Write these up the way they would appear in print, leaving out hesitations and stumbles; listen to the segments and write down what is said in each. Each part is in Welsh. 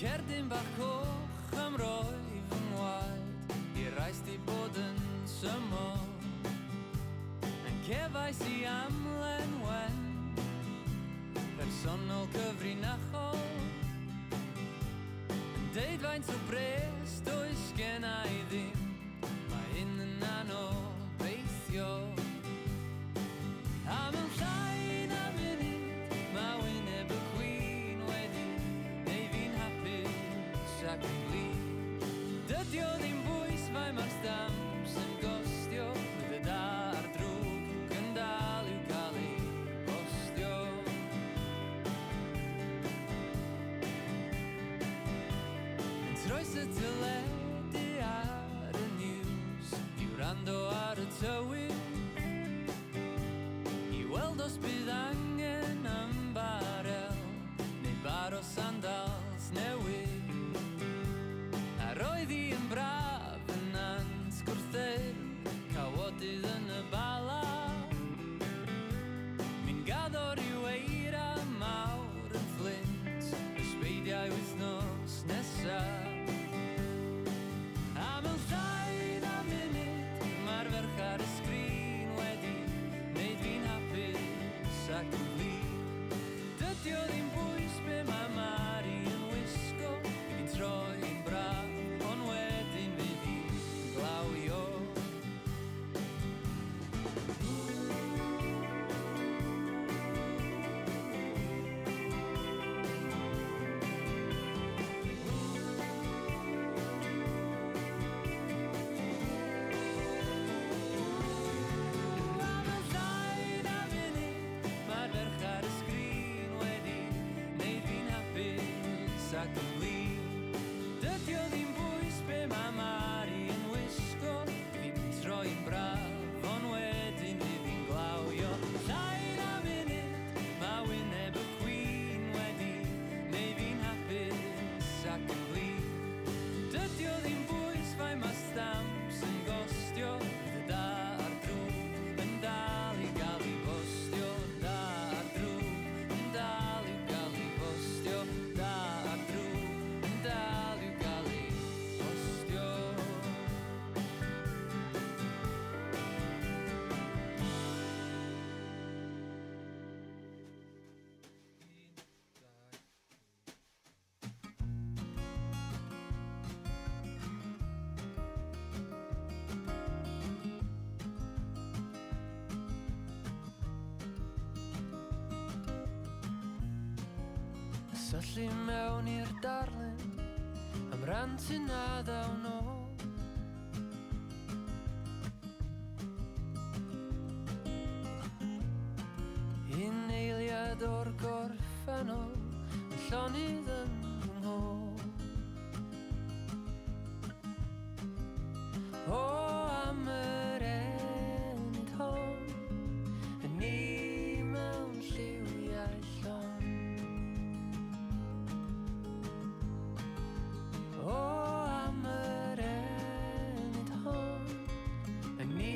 cerdyn bach coch am roi fy ngwaed I rais di bod yn symol Yn cefais I amlen wen Personol cyfrinachol Yn deud faint o bres does gen I ddim Mae hyn yn anobeithio A mewn llai na munud Mae wyneb y Queen wedi Neu fi'n hapus ac yn blid Dydi o ddim bwys mae mae'r stamps yn gostio Bydd y da a'r drwg yn dal i'w cael ei bostio Yn troes y teledu ar y news I wrando ar y tywydd I weld os bydd angen am barel Neu bar o sandals newydd A roedd I yn braf yn ansgwrthyr Cawodydd yn y bala Mi'n gaddo ryw eira mawr yn Flint Ysbeidiau wythnos nesaf A mewn llai na munud Mae'r ferch ar y sgrin wedi Neud fi'n hapus ac yn blid Dydi o ddim bwys be mae Mari yn wisgo Fi'n troi'n braf ond wedyn fydd hi'n glawio Ac yn blid Dydi o ddim bwys be mae Mari yn wisgo Fi'n troi'n braf ond wedyn fydd hi'n glawio Llai na munud mae wyneb y Queen wedi Neu fi'n hapus ac yn blid Dydi o ddim bwys fai mae stamps yn gostio Bydd y da a'r drwg yn dal I gael I bostio Da a'r drwg yn dal I gael I bostio Da a'r drwg yn dal i'w gael I bostio Syllu mewn i'r darlun Am rantyn a ddawn o Un eiliad o'r gorffennol Yn llonydd yn nghôl O am yr enid hon Yn ni mewn lliwiau llon O am yr enid hon Yn ni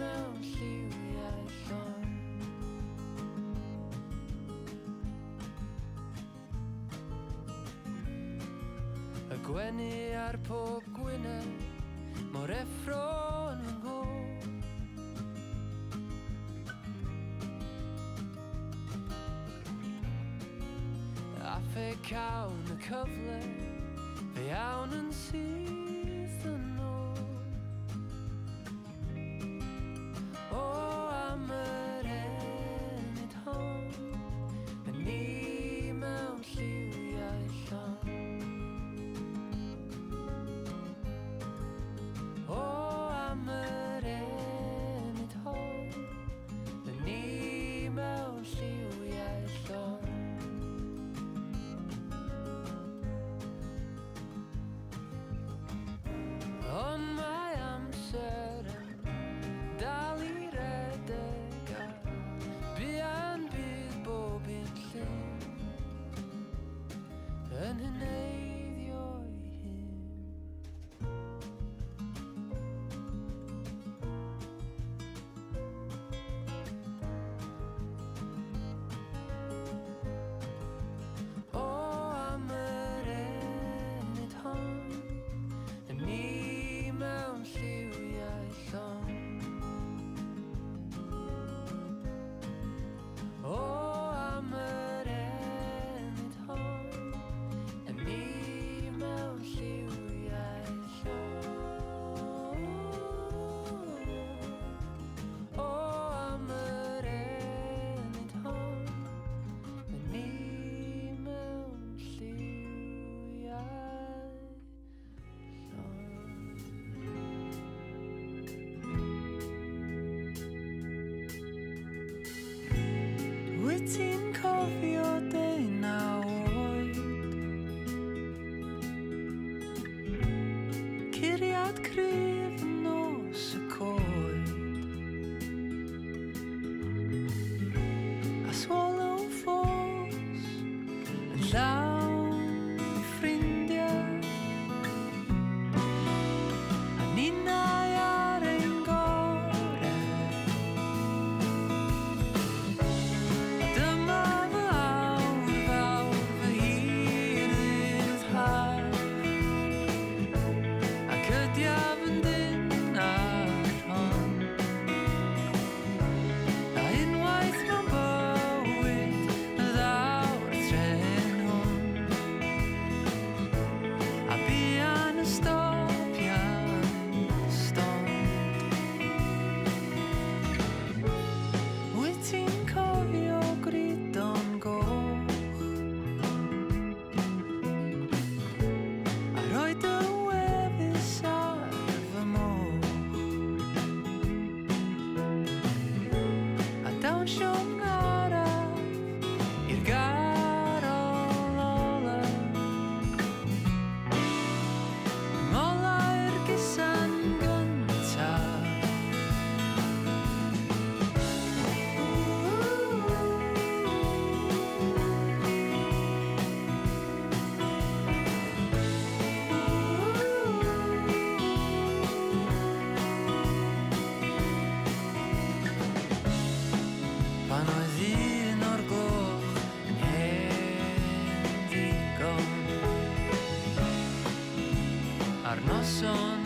mewn lliwiau llon Y gwenu ar pob gwyneb Mor effro yn fy nghôl A phe cawn y cyfle Fe iawn yn syth yn ôl O am yr enid hon Yn ni mewn lliwiau llon O am yr enid hon Yn ni mewn lliwiau llon clywed cryf nos y coed a Swallow Falls yn llawn i ffrindiau a ninnau ar ein gorau a dyma fy awr fawr fy hirydd haf ac ydiaf yn dyn ar hon a unwaith mewn bywyd y ddaw'r tren hwn a buan y stopian stond wyt ti'n cofio gridon goch a rhoi dy wefus ar fy moch a dawnsiwng araf i'r garol ola molau'r gysan gyntaf pan oedd un o'r gloch yn hen ddigon a'r noson